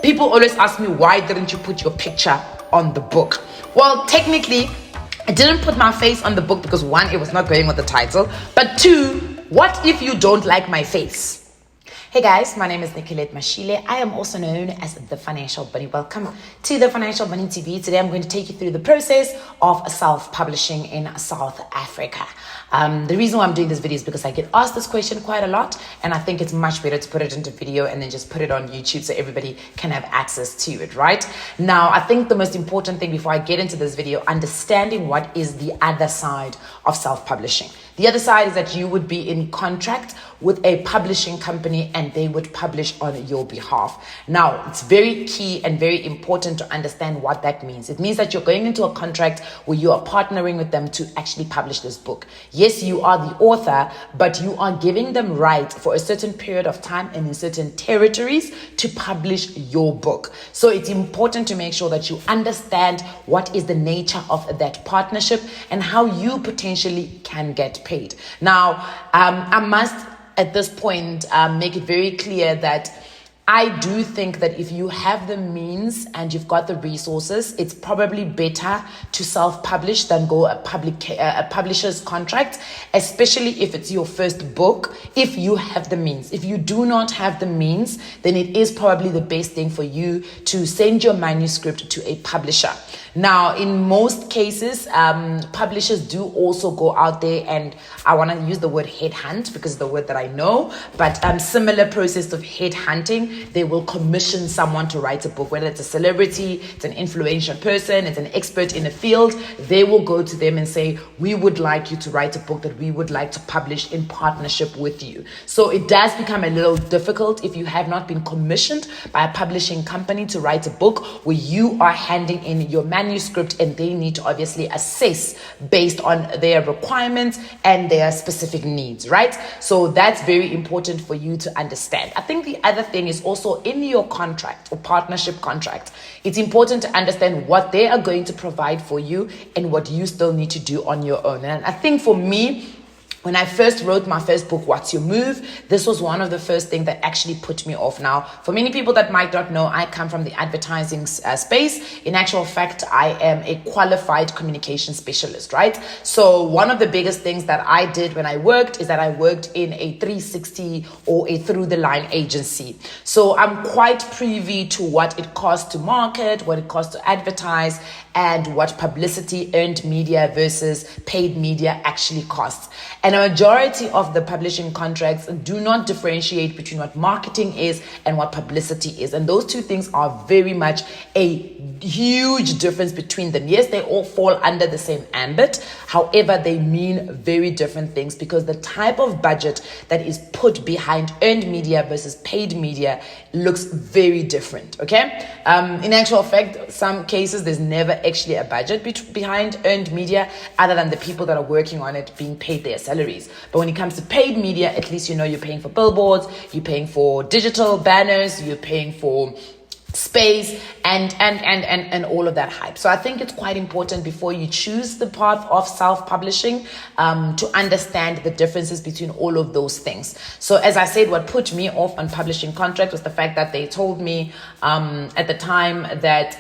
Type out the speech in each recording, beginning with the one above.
People always ask me, why didn't you put your picture on the book? Well, technically, I didn't put my face on the book because one, it was not going with the title, but two, what if you don't like my face? Hey guys, my name is Nicolette Mashile. I am also known as the Financial Bunny. Welcome to the Financial Bunny TV. Today I'm going to take you through the process of self-publishing in South Africa. The reason why I'm doing this video is because I get asked this question quite a lot, and I think it's much better to put it into video and then just put it on YouTube so everybody can have access to it, right? Now, I think the most important thing before I get into this video, understanding what is the other side of self-publishing. The other side is that you would be in contract with a publishing company and they would publish on your behalf. Now, it's very key and very important to understand what that means. It means that you're going into a contract where you are partnering with them to actually publish this book. Yes, you are the author, but you are giving them right for a certain period of time and in certain territories to publish your book. So it's important to make sure that you understand what is the nature of that partnership and how you potentially can get paid. Now, I must at this point make it very clear that I do think that if you have the means and you've got the resources, it's probably better to self-publish than go a publisher's contract, especially if it's your first book, if you have the means. If you do not have the means, then it is probably the best thing for you to send your manuscript to a publisher. Now, in most cases, publishers do also go out there, and I want to use the word headhunt because it's the word that I know, but similar process of headhunting. They will commission someone to write a book, whether it's a celebrity, it's an influential person, it's an expert in a field. They will go to them and say, we would like you to write a book that we would like to publish in partnership with you. So it does become a little difficult if you have not been commissioned by a publishing company to write a book where you are handing in your manuscript and they need to obviously assess based on their requirements and their specific needs, right? So that's very important for you to understand. I think the other thing is also in your contract or partnership contract, it's important to understand what they are going to provide for you and what you still need to do on your own. And I think for me, when I first wrote my first book, What's Your Move? This was one of the first things that actually put me off. Now, for many people that might not know, I come from the advertising space. In actual fact, I am a qualified communication specialist, right? So one of the biggest things that I did when I worked is that I worked in a 360 or a through-the-line agency. So I'm quite privy to what it costs to market, what it costs to advertise, and what publicity, earned media versus paid media actually costs. And a majority of the publishing contracts do not differentiate between what marketing is and what publicity is. And those two things are very much a huge difference between them. Yes, they all fall under the same ambit. However, they mean very different things because the type of budget that is put behind earned media versus paid media looks very different, okay? In actual fact, some cases, there's never actually a budget behind earned media other than the people that are working on it being paid their salaries. But when it comes to paid media, at least you know you're paying for billboards, you're paying for digital banners, you're paying for space and all of that hype. So I think it's quite important before you choose the path of self-publishing to understand the differences between all of those things. So as I said, what put me off on publishing contract was the fact that they told me at the time that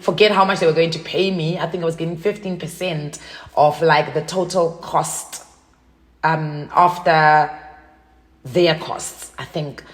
forget how much they were going to pay me. I think I was getting 15% of like the total cost after their costs, I think.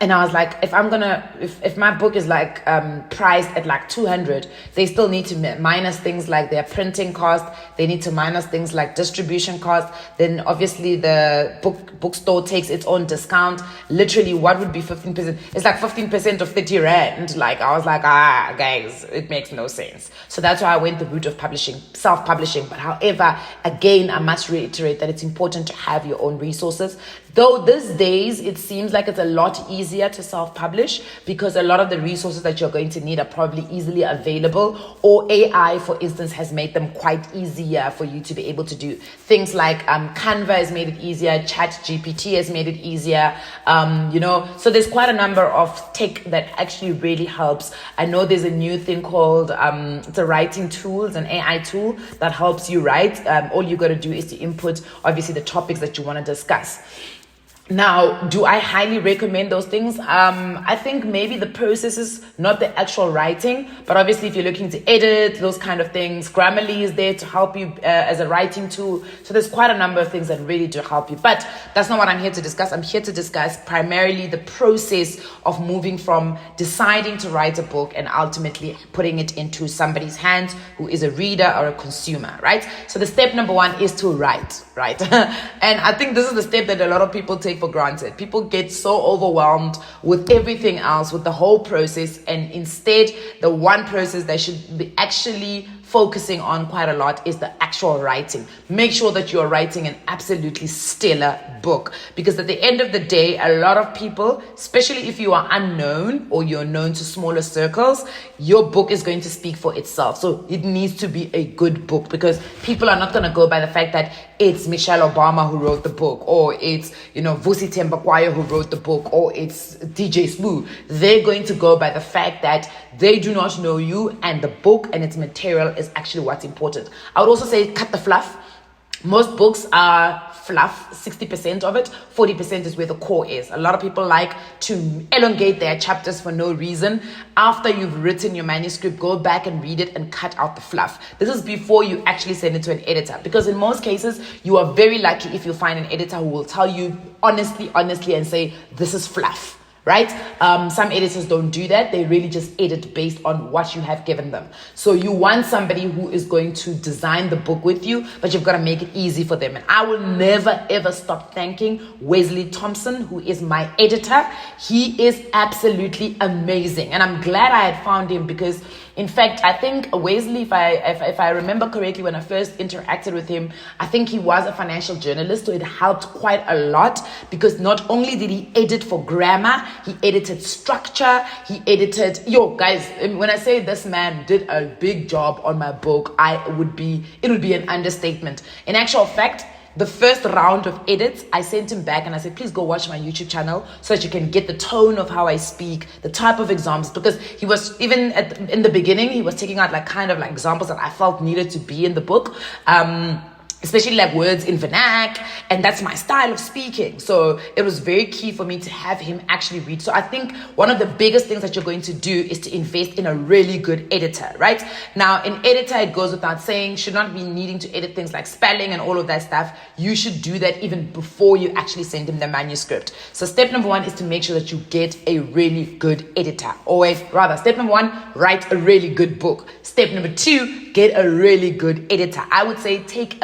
And I was like, if my book is like priced at like 200, they still need to minus things like their printing cost. They need to minus things like distribution cost. Then obviously the bookstore takes its own discount. Literally, what would be 15%? It's like 15% of 30 rand. Like I was like, guys, it makes no sense. So that's why I went the route of publishing, self-publishing. But however, again, I must reiterate that it's important to have your own resources. Though these days, it seems like it's a lot easier to self-publish because a lot of the resources that you're going to need are probably easily available, or AI, for instance, has made them quite easier for you to be able to do. Things like Canva has made it easier, ChatGPT has made it easier, so there's quite a number of tech that actually really helps. I know there's a new thing called, it's a writing tool, it's an AI tool that helps you write. All you got to do is to input, obviously, the topics that you want to discuss. Now, do I highly recommend those things? I think maybe the process is not the actual writing, but obviously if you're looking to edit, those kind of things, Grammarly is there to help you as a writing tool. So there's quite a number of things that really do help you, but that's not what I'm here to discuss. I'm here to discuss primarily the process of moving from deciding to write a book and ultimately putting it into somebody's hands who is a reader or a consumer, right? So the step number one is to write, right? And I think this is the step that a lot of people take for granted. People get so overwhelmed with everything else, with the whole process, and instead the one process they should be actually focusing on quite a lot is the actual writing. Make sure that you're writing an absolutely stellar book, because at the end of the day, a lot of people, especially if you are unknown or you're known to smaller circles, your book is going to speak for itself. So it needs to be a good book, because people are not going to go by the fact that it's Michelle Obama who wrote the book, or it's, Vusi Tembakwayo who wrote the book, or it's DJ Spoo. They're going to go by the fact that they do not know you, and the book and its material is actually what's important. I would also say cut the fluff. Most books are fluff, 60% of it, 40% is where the core is. A lot of people like to elongate their chapters for no reason. After you've written your manuscript, go back and read it and cut out the fluff. This is before you actually send it to an editor, because in most cases, you are very lucky if you find an editor who will tell you honestly and say, this is fluff. Right? Some editors don't do that. They really just edit based on what you have given them. So you want somebody who is going to design the book with you, but you've got to make it easy for them. And I will never, ever stop thanking Wesley Thompson, who is my editor. He is absolutely amazing. And I'm glad I had found him, because in fact, I think Wesley, if I remember correctly, when I first interacted with him, I think he was a financial journalist, so it helped quite a lot, because not only did he edit for grammar, he edited structure, he edited, guys, when I say this man did a big job on my book, it would be an understatement. In actual fact, the first round of edits, I sent him back and I said, please go watch my YouTube channel so that you can get the tone of how I speak, the type of examples, because he was, even in the beginning, he was taking out examples that I felt needed to be in the book. Especially like words in vernac, and that's my style of speaking. So it was very key for me to have him actually read. So I think one of the biggest things that you're going to do is to invest in a really good editor, right? Now, an editor, it goes without saying, should not be needing to edit things like spelling and all of that stuff. You should do that even before you actually send him the manuscript. So step number one is to make sure that you get a really good editor. Step number one, write a really good book. Step number two, get a really good editor. I would say take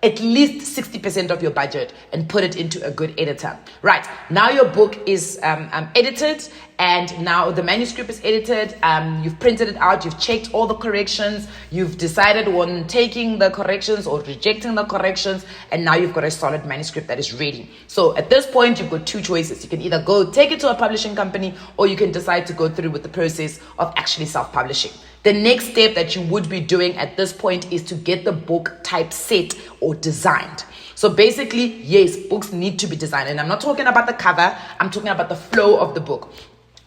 at least 60% of your budget and put it into a good editor. Right, now your book is edited, and now the manuscript is edited. You've printed it out, you've checked all the corrections, you've decided on taking the corrections or rejecting the corrections, and now you've got a solid manuscript that is ready. So at this point, you've got two choices. You can either go take it to a publishing company, or you can decide to go through with the process of actually self-publishing. The next step that you would be doing at this point is to get the book typeset or designed. So basically, yes, books need to be designed. And I'm not talking about the cover, I'm talking about the flow of the book.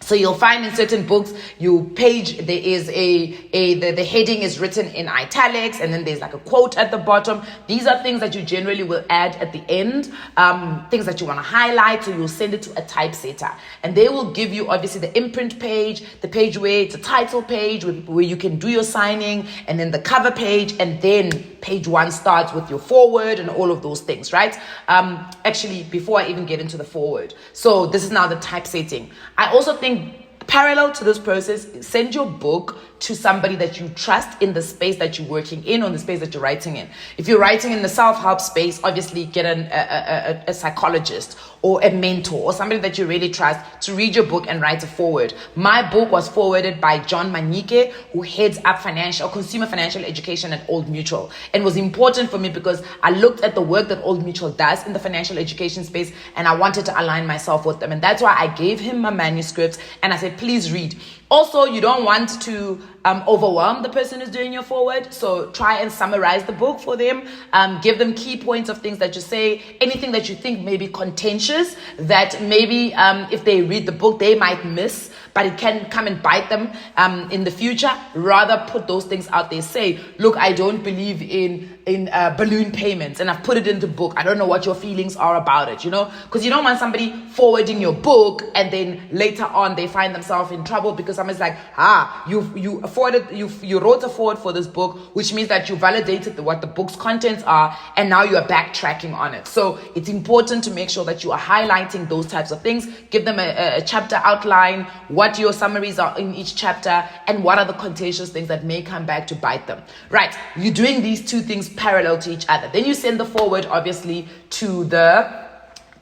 So you'll find in certain books, there is the heading is written in italics, and then there's like a quote at the bottom. These are things that you generally will add at the end, things that you want to highlight. So you'll send it to a typesetter, and they will give you obviously the imprint page, the page where it's a title page where you can do your signing, and then the cover page, and then page one starts with your foreword and all of those things, right? Actually, before I even get into the foreword. So this is now the typesetting. I also think parallel to this process, send your book to somebody that you trust in the space that you're working in or the space that you're writing in. If you're writing in the self-help space, obviously get a psychologist or a mentor or somebody that you really trust to read your book and write a foreword. My book was forwarded by John Manike, who heads up consumer financial education at Old Mutual. And it was important for me because I looked at the work that Old Mutual does in the financial education space, and I wanted to align myself with them. And that's why I gave him my manuscript and I said, please read. Also, you don't want to overwhelm the person who's doing your forward. So try and summarize the book for them. Give them key points of things that you say, anything that you think may be contentious, that maybe if they read the book, they might miss, but it can come and bite them in the future. Rather put those things out there. Say, look, I don't believe in balloon payments, and I've put it in the book. I don't know what your feelings are about it, because you don't want somebody forwarding your book and then later on they find themselves in trouble because someone's like, you wrote a forward for this book, which means that you validated what the book's contents are, and now you are backtracking on it. So it's important to make sure that you are highlighting those types of things. Give them a chapter outline, what your summaries are in each chapter, and what are the contentious things that may come back to bite them. Right, you're doing these two things parallel to each other. Then you send the forward, obviously, to the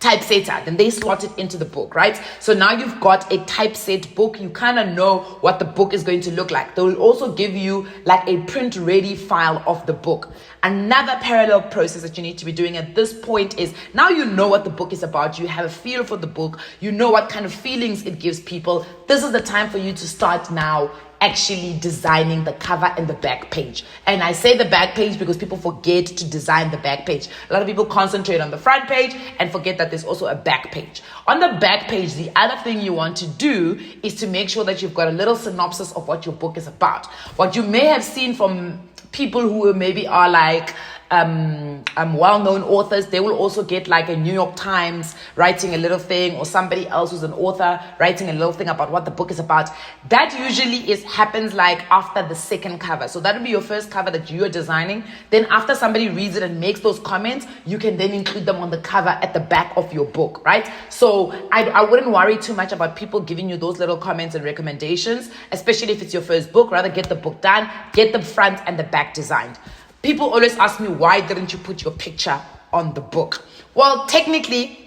typesetter. Then they slot it into the book, right? So now you've got a typeset book. You kind of know what the book is going to look like. They will also give you like a print ready file of the book. Another parallel process that you need to be doing at this point is, now you know what the book is about. You have a feel for the book. You know what kind of feelings it gives people. This is the time for you to start now actually designing the cover and the back page. And I say the back page because people forget to design the back page. A lot of people concentrate on the front page and forget that there's also a back page. On the back page, the other thing you want to do is to make sure that you've got a little synopsis of what your book is about. What you may have seen from people who maybe are like well-known authors, they will also get like a New York Times writing a little thing, or somebody else who's an author writing a little thing about what the book is about. That usually happens like after the second cover. So that will be your first cover that you are designing. Then after somebody reads it and makes those comments, you can then include them on the cover at the back of your book, right? So I wouldn't worry too much about people giving you those little comments and recommendations, especially if it's your first book. Rather get the book done, get the front and the back designed. People always ask me, why didn't you put your picture on the book? Well, technically,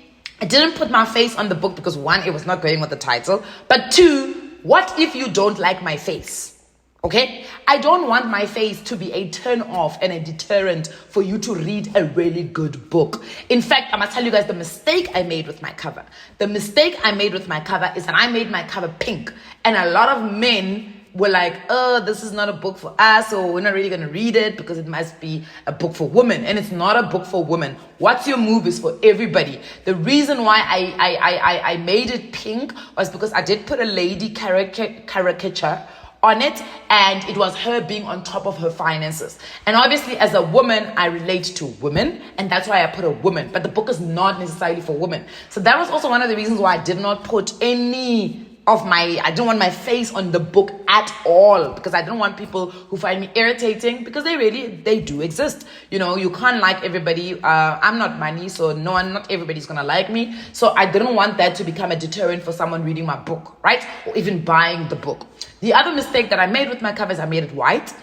I didn't put my face on the book because one, it was not going with the title. But two, what if you don't like my face? Okay? I don't want my face to be a turn off and a deterrent for you to read a really good book. In fact, I'm going to tell you guys the mistake I made with my cover. The mistake I made with my cover is that I made my cover pink. And a lot of men were like, oh, this is not a book for us, or we're not really going to read it because it must be a book for women. And it's not a book for women. What's Your Move is for everybody. The reason why I made it pink was because I did put a lady caricature on it, and it was her being on top of her finances. And obviously, as a woman, I relate to women, and that's why I put a woman. But the book is not necessarily for women. So that was also one of the reasons why I did not put any of I don't want my face on the book at all, because I don't want people who find me irritating, because they do exist. You can't like everybody. I'm not money, so not everybody's gonna like me. So I didn't want that to become a deterrent for someone reading my book, right? Or even buying the book. The other mistake that I made with my covers, I made it white.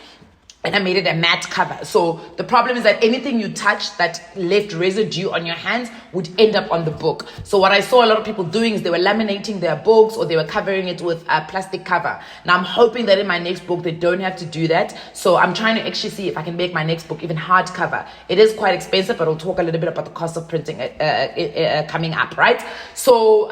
And I made it a matte cover. So the problem is that anything you touch that left residue on your hands would end up on the book. So what I saw a lot of people doing is they were laminating their books, or they were covering it with a plastic cover. Now I'm hoping that in my next book they don't have to do that. So I'm trying to actually see if I can make my next book even hardcover. It is quite expensive, but I'll talk a little bit about the cost of printing coming up, right? So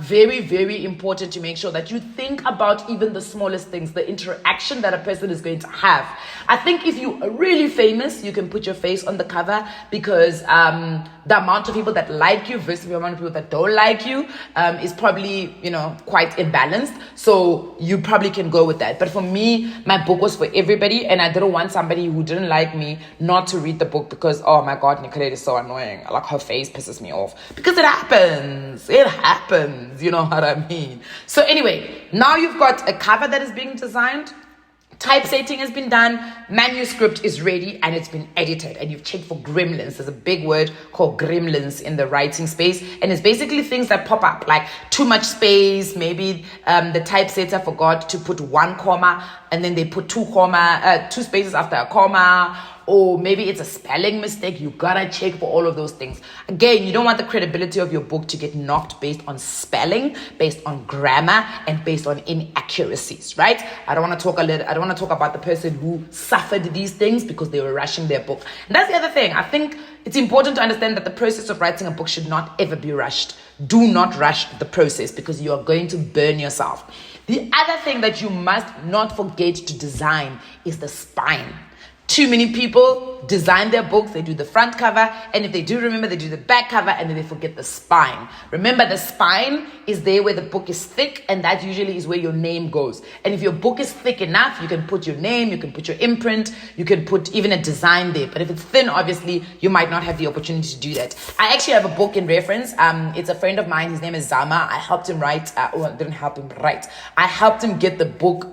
very, very important to make sure that you think about even the smallest things, the interaction that a person is going to have. I think if you are really famous, you can put your face on the cover, because the amount of people that like you versus the amount of people that don't like you is probably, quite imbalanced. So you probably can go with that. But for me, my book was for everybody, and I didn't want somebody who didn't like me not to read the book because, oh my God, Nicolette is so annoying. Like, her face pisses me off. Because it happens. It happens. You know what I mean? So anyway, now you've got a cover that is being designed. Typesetting has been done, manuscript is ready, and it's been edited, and you've checked for gremlins. There's a big word called gremlins in the writing space, and it's basically things that pop up, like too much space. Maybe the typesetter forgot to put one comma, and then they put two spaces after a comma, or maybe it's a spelling mistake. You gotta check for all of those things. Again, you don't want the credibility of your book to get knocked based on spelling, based on grammar, and based on inaccuracies, right? I don't want to talk about the person who suffered these things because they were rushing their book. And that's the other thing. I think it's important to understand that the process of writing a book should not ever be rushed. Do not rush the process, because you are going to burn yourself. The other thing that you must not forget to design is the spine. Too many people design their books, they do the front cover, and if they do remember, they do the back cover, and then they forget the spine. Remember, the spine is there where the book is thick, and that usually is where your name goes. And if your book is thick enough, you can put your name, you can put your imprint, you can put even a design there. But if it's thin, obviously, you might not have the opportunity to do that. I actually have a book in reference. It's a friend of mine, his name is Zama. I helped him write, didn't help him write. I helped him get the book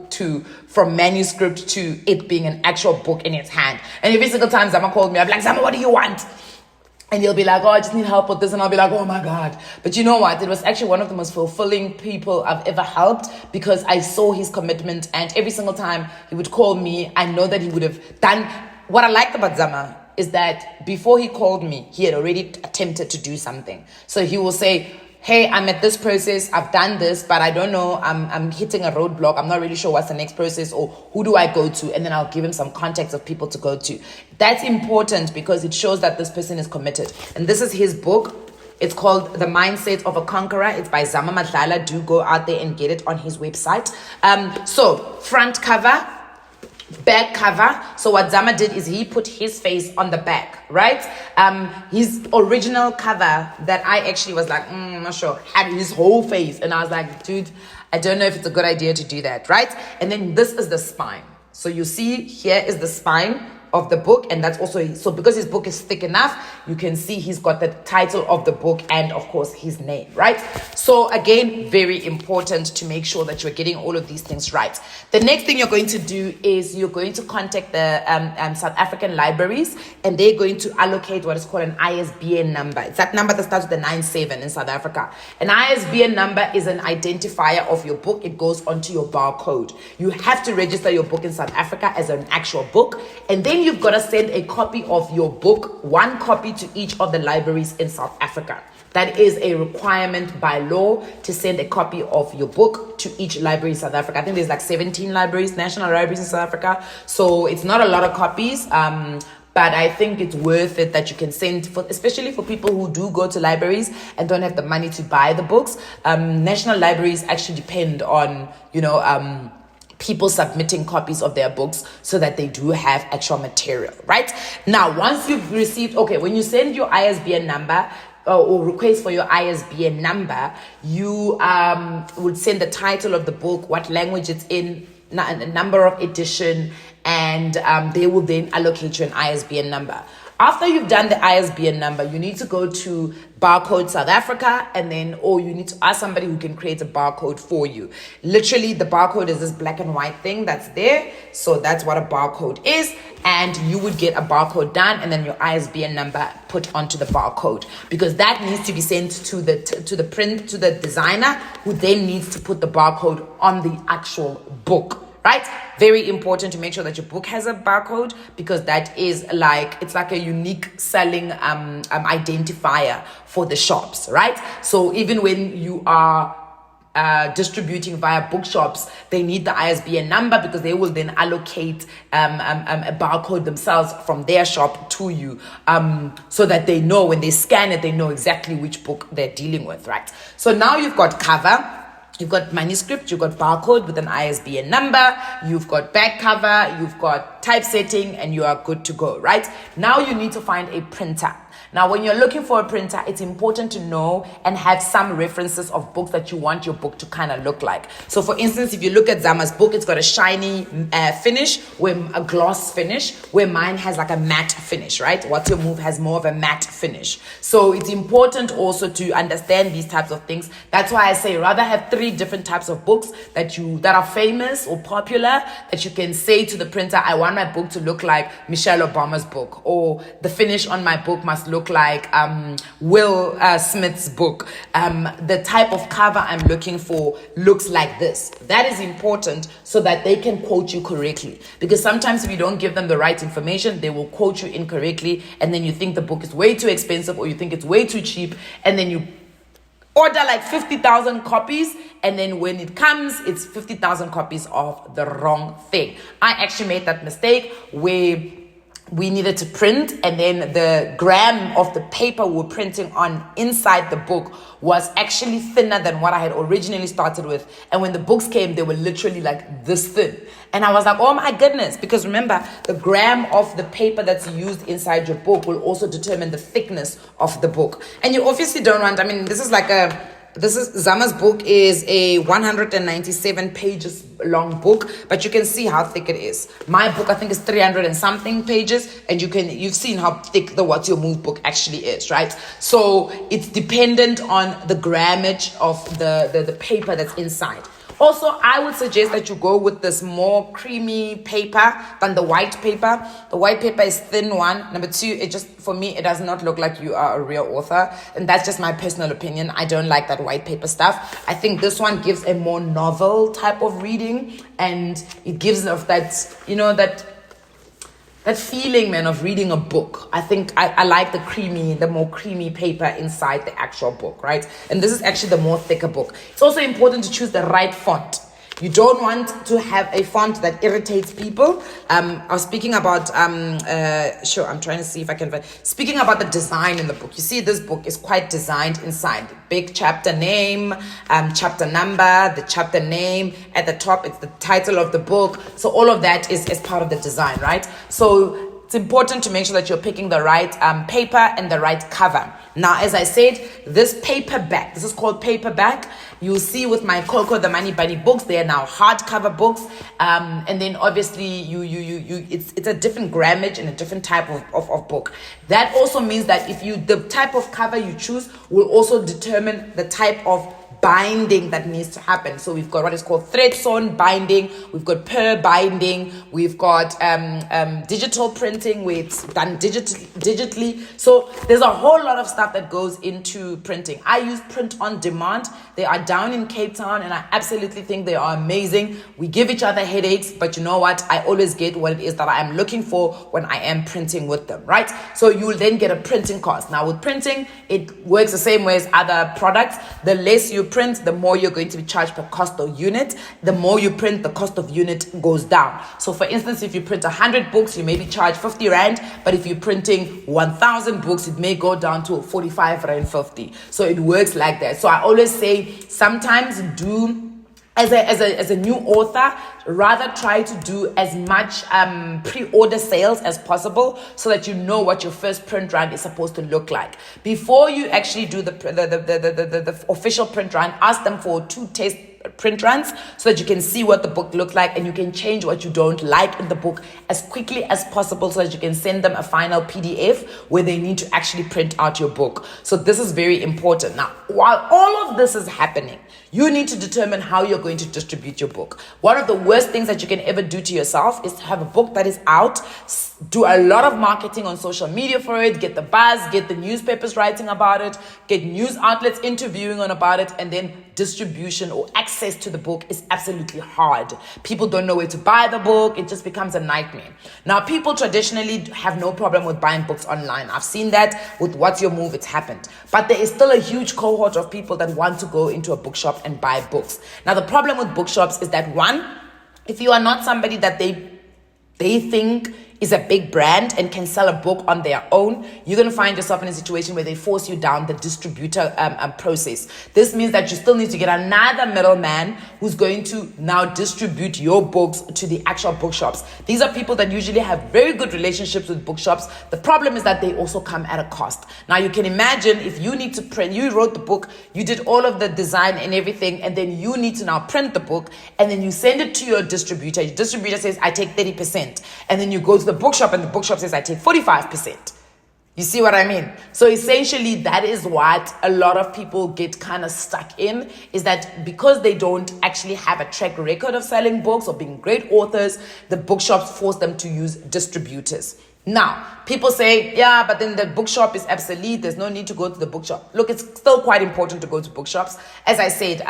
from manuscript to it being an actual book in its hand. And every single time Zama called me, I'm like, Zama, what do you want? And he'll be like, oh, I just need help with this. And I'll be like, oh my God. But you know what? It was actually one of the most fulfilling people I've ever helped, because I saw his commitment. And every single time he would call me, I know that he would have done. What I liked about Zama is that before he called me, he had already attempted to do something. So he will say, hey, I'm at this process, I've done this, but I don't know, I'm hitting a roadblock, I'm not really sure what's the next process, or who do I go to? And then I'll give him some contacts of people to go to. That's important because it shows that this person is committed. And this is his book. It's called The Mindset of a Conqueror. It's by Zama Madlala. Do go out there and get it on his website. So front cover, back cover. So what Zama did is he put his face on the back, right? His original cover that I actually was like, I'm not sure, had his whole face. And I was like, dude, I don't know if it's a good idea to do that, right? And then this is the spine. So you see here is the spine of the book, and that's also, so because his book is thick enough, you can see he's got the title of the book and of course his name, right? So again, very important to make sure that you're getting all of these things right. The next thing you're going to do is you're going to contact the South African libraries, and they're going to allocate what is called an ISBN number. It's that number that starts with the 97 in South Africa. An ISBN number is an identifier of your book. It goes onto your barcode. You have to register your book in South Africa as an actual book, and then you've got to send a copy of your book, one copy to each of the libraries in South Africa. That is a requirement by law, to send a copy of your book to each library in South Africa. I think there's like 17 libraries, national libraries in South Africa. So it's not a lot of copies, but I think it's worth it that you can send, especially for people who do go to libraries and don't have the money to buy the books. National libraries actually depend on, people submitting copies of their books so that they do have actual material, right? Now, once you've received, when you send your ISBN number or request for your ISBN number, you would send the title of the book, what language it's in, a number of edition, and they will then allocate you an ISBN number. After you've done the ISBN number, you need to go to Barcode South Africa, or you need to ask somebody who can create a barcode for you. Literally, the barcode is this black and white thing that's there. So that's what a barcode is. And you would get a barcode done, and then your ISBN number put onto the barcode, because that needs to be sent to the designer, who then needs to put the barcode on the actual book. Right? Very important to make sure that your book has a barcode, because that is it's like a unique selling identifier for the shops, right? So even when you are distributing via bookshops, they need the ISBN number, because they will then allocate a barcode themselves from their shop to you, so that they know when they scan it, they know exactly which book they're dealing with, right? So now you've got cover, you've got manuscript, you've got barcode with an ISBN number, you've got back cover, you've got typesetting, and you are good to go, right? Now you need to find a printer. Now, when you're looking for a printer, it's important to know and have some references of books that you want your book to kind of look like. So, for instance, if you look at Zama's book, it's got a shiny finish, a gloss finish, where mine has like a matte finish, right? What's Your Move has more of a matte finish. So it's important also to understand these types of things. That's why I say rather have 3 different types of books that are famous or popular, that you can say to the printer, I want my book to look like Michelle Obama's book, or the finish on my book must look like Will Smith's book. The type of cover I'm looking for looks like this. That is important so that they can quote you correctly, because sometimes if you don't give them the right information, they will quote you incorrectly, and then you think the book is way too expensive, or you think it's way too cheap, and then you order like 50,000 copies, and then when it comes, it's 50,000 copies of the wrong thing. I actually made that mistake where we needed to print, and then the gram of the paper we were printing on inside the book was actually thinner than what I had originally started with. And when the books came, they were literally like this thin. And I was like, oh my goodness, because remember, the gram of the paper that's used inside your book will also determine the thickness of the book. And you obviously don't want, Zama's book is a 197 pages long book, but you can see how thick it is. My book, I think, is 300 and something pages, and you've seen how thick the What's Your Move book actually is, right? So it's dependent on the grammage of the paper that's inside. Also, I would suggest that you go with this more creamy paper than the white paper. The white paper is thin, one. Number two, for me, it does not look like you are a real author. And that's just my personal opinion. I don't like that white paper stuff. I think this one gives a more novel type of reading. And it gives of that feeling, man, of reading a book. I think I like the more creamy paper inside the actual book, right? And this is actually the more thicker book. It's also important to choose the right font. You don't want to have a font that irritates people. I was speaking about, I'm trying to see if I can find, speaking about the design in the book. You see, this book is quite designed inside. Big chapter name, chapter number, the chapter name. At the top, it's the title of the book. So all of that is part of the design, right? So it's important to make sure that you're picking the right paper and the right cover. Now, as I said, this paperback, this is called paperback. You'll see with my Coco the Money Bunny books, they are now hardcover books. And then obviously it's a different grammage and a different type of book. That also means that the type of cover you choose will also determine the type of binding that needs to happen. So we've got what is called thread sewn binding, we've got per binding, we've got digital printing where it's done digitally. So there's a whole lot of stuff that goes into printing. I use print on demand. They are down in Cape Town and I absolutely think they are amazing. We give each other headaches, but you know what? I always get what it is that I am looking for when I am printing with them, right? So you'll then get a printing cost. Now with printing, it works the same way as other products. The less you print, the more you're going to be charged per cost of unit. The more you print, the cost of unit goes down. So for instance, if you print 100 books, you may be charged 50 Rand, but if you're printing 1,000 books, it may go down to 45 Rand 50. So it works like that. So I always say, sometimes as a new author, rather try to do as much pre-order sales as possible so that you know what your first print run is supposed to look like. Before you actually do the official print run, ask them for 2 test print runs so that you can see what the book looks like and you can change what you don't like in the book as quickly as possible so that you can send them a final PDF where they need to actually print out your book. So this is very important. Now, while all of this is happening, you need to determine how you're going to distribute your book. One of the worst things that you can ever do to yourself is to have a book that is out, do a lot of marketing on social media for it, get the buzz, get the newspapers writing about it, get news outlets interviewing about it, and then distribution or access to the book is absolutely hard. People don't know where to buy the book. It just becomes a nightmare. Now, people traditionally have no problem with buying books online. I've seen that with What's Your Move, it's happened. But there is still a huge cohort of people that want to go into a bookshop and buy books. Now, the problem with bookshops is that, one, if you are not somebody that they think is a big brand and can sell a book on their own, you're going to find yourself in a situation where they force you down the distributor process. This means that you still need to get another middleman who's going to now distribute your books to the actual bookshops. These are people that usually have very good relationships with bookshops. The problem is that they also come at a cost. Now you can imagine if you need to print, you wrote the book, you did all of the design and everything, and then you need to now print the book, and then you send it to your distributor. Your distributor says, I take 30%. And then you go to the bookshop and the bookshop says, I take 45%. You see what I mean? So essentially that is what a lot of people get kind of stuck in, is that because they don't actually have a track record of selling books or being great authors, the bookshops force them to use distributors. Now, people say, yeah, but then the bookshop is obsolete. There's no need to go to the bookshop. Look, it's still quite important to go to bookshops. As I said,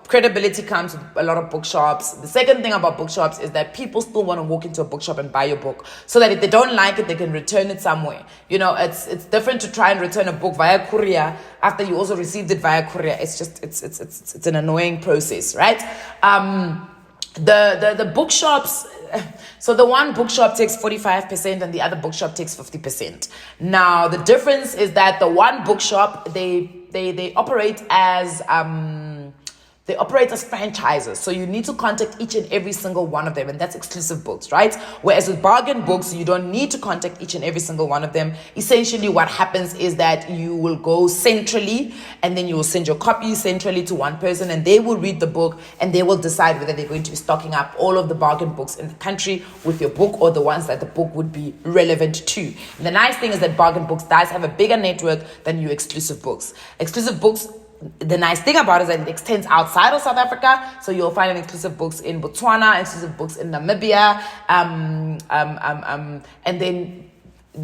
credibility comes with a lot of bookshops. The second thing about bookshops is that people still want to walk into a bookshop and buy your book so that if they don't like it, they can return it somewhere. It's different to try and return a book via courier after you also received it via courier. It's just, it's an annoying process, right? The bookshops, So the one bookshop takes 45% and the other bookshop takes 50%. Now the difference is that the one bookshop, they operate as franchises. So you need to contact each and every single one of them, and that's exclusive books, right? Whereas with bargain books, you don't need to contact each and every single one of them. Essentially, what happens is that you will go centrally, and then you will send your copy centrally to one person, and they will read the book, and they will decide whether they're going to be stocking up all of the bargain books in the country with your book, or the ones that the book would be relevant to. And the nice thing is that bargain books does have a bigger network than your exclusive books. Exclusive books, the nice thing about it is that it extends outside of South Africa. So you'll find exclusive books in Botswana, exclusive books in Namibia, and then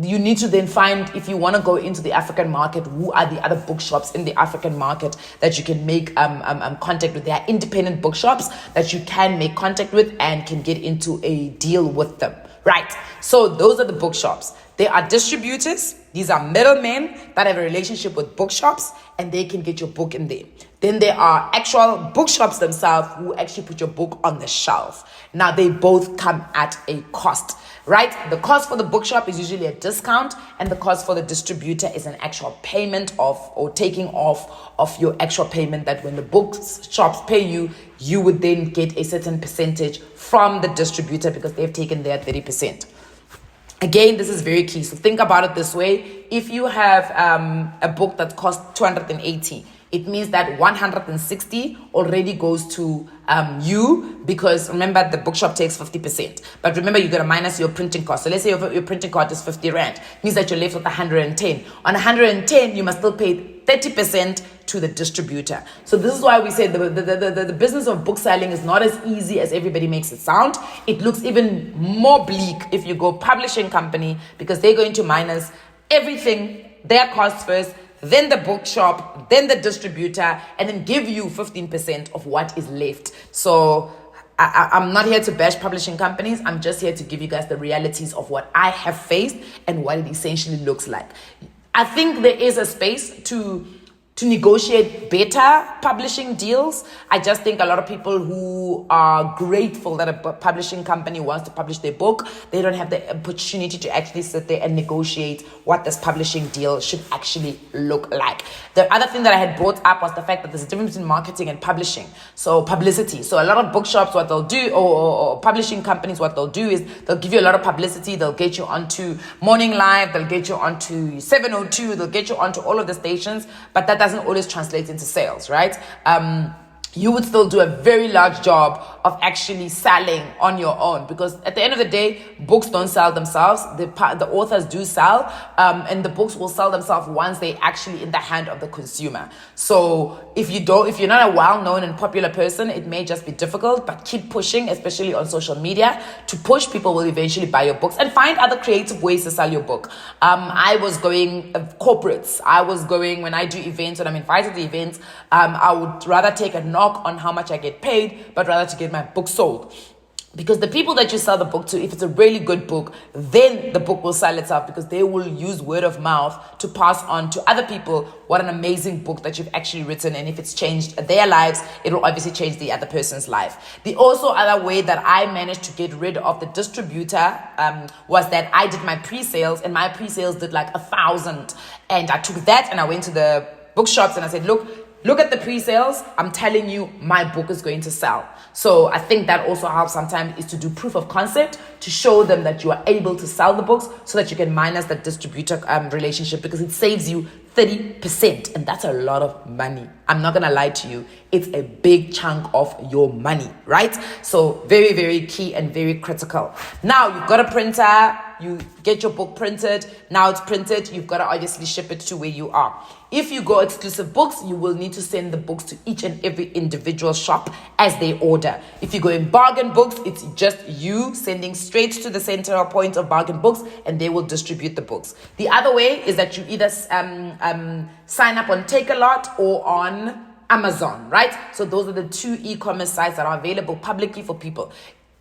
you need to then find, if you want to go into the African market, who are the other bookshops in the African market that you can make contact with. They are independent bookshops that you can make contact with and can get into a deal with them. Right. So those are the bookshops. They are distributors. These are middlemen that have a relationship with bookshops, and they can get your book in there. Then there are actual bookshops themselves who actually put your book on the shelf. Now, they both come at a cost, right? The cost for the bookshop is usually a discount, and the cost for the distributor is an actual payment or taking off of your actual payment, that when the bookshops pay you, you would then get a certain percentage from the distributor because they've taken their 30%. Again, this is very key. So think about it this way. If you have a book that costs 280, it means that 160 already goes to you, because remember, the bookshop takes 50%. But remember, you're going to minus your printing cost. So let's say your printing cost is 50 Rand. It means that you're left with 110. On 110, you must still pay 30% to the distributor. So this is why we say the business of book selling is not as easy as everybody makes it sound. It looks even more bleak if you go publishing company, because they're going to minus everything, their costs first, then the bookshop, then the distributor, and then give you 15% of what is left. So I'm not here to bash publishing companies. I'm just here to give you guys the realities of what I have faced and what it essentially looks like. I think there is a space to negotiate better publishing deals. I just think a lot of people who are grateful that a publishing company wants to publish their book, they don't have the opportunity to actually sit there and negotiate what this publishing deal should actually look like. The other thing that I had brought up was the fact that there's a difference between marketing and publishing. So publicity. So a lot of bookshops, what they'll do, or publishing companies, what they'll do is they'll give you a lot of publicity. They'll get you onto Morning Live, they'll get you onto 702, they'll get you onto all of the stations, but that doesn't always translate into sales, right? You would still do a very large job of actually selling on your own, because at the end of the day, books don't sell themselves. The authors do sell, and the books will sell themselves once they're actually in the hand of the consumer. So if you're not a well-known and popular person, it may just be difficult, but keep pushing, especially on social media, to push. People will eventually buy your books, and find other creative ways to sell your book. I was going corporates. When I do events, when I'm invited to events, I would rather take a knock on how much I get paid, but rather to get my book sold. Because the people that you sell the book to, if it's a really good book, then the book will sell itself, because they will use word of mouth to pass on to other people what an amazing book that you've actually written. And if it's changed their lives, it will obviously change the other person's life. The also other way that I managed to get rid of the distributor was that I did my pre-sales, and my pre-sales did like 1,000. And I took that and I went to the bookshops and I said, look at the pre-sales. I'm telling you, my book is going to sell. So I think that also helps sometimes, is to do proof of concept, to show them that you are able to sell the books, so that you can minus that distributor relationship, because it saves you 30%. And that's a lot of money. I'm not going to lie to you. It's a big chunk of your money, right? So very, very key and very critical. Now you've got a printer. You get your book printed. Now it's printed. You've got to obviously ship it to where you are. If you go exclusive books, you will need to send the books to each and every individual shop as they order. If you go in bargain books, it's just you sending straight to the central point of bargain books, and they will distribute the books. The other way is that you either sign up on Take-A-Lot or on Amazon, right? So those are the two e-commerce sites that are available publicly for people.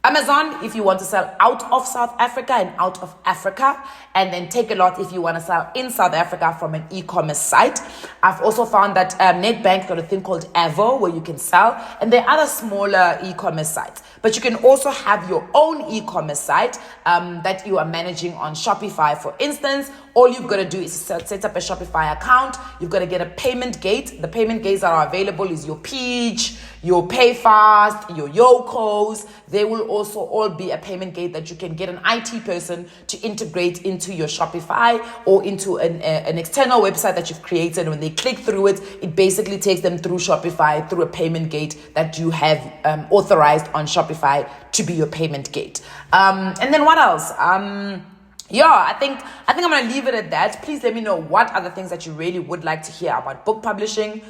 Amazon, if you want to sell out of South Africa and out of Africa, and then Take-A-Lot if you want to sell in South Africa from an e-commerce site. I've also found that Nedbank got a thing called Avo where you can sell, and there are other smaller e-commerce sites. But you can also have your own e-commerce site that you are managing on Shopify. For instance, all you've got to do is set up a Shopify account. You've got to get a payment gate. The payment gates that are available is your Peach, your PayFast, your Yokos. They will also all be a payment gate that you can get an IT person to integrate into your Shopify or into an external website that you've created. When they click through it, it basically takes them through Shopify, through a payment gate that you have authorized on Shopify to be your payment gate. And then what else? I think I'm gonna leave it at that. Please let me know what other things that you really would like to hear about book publishing.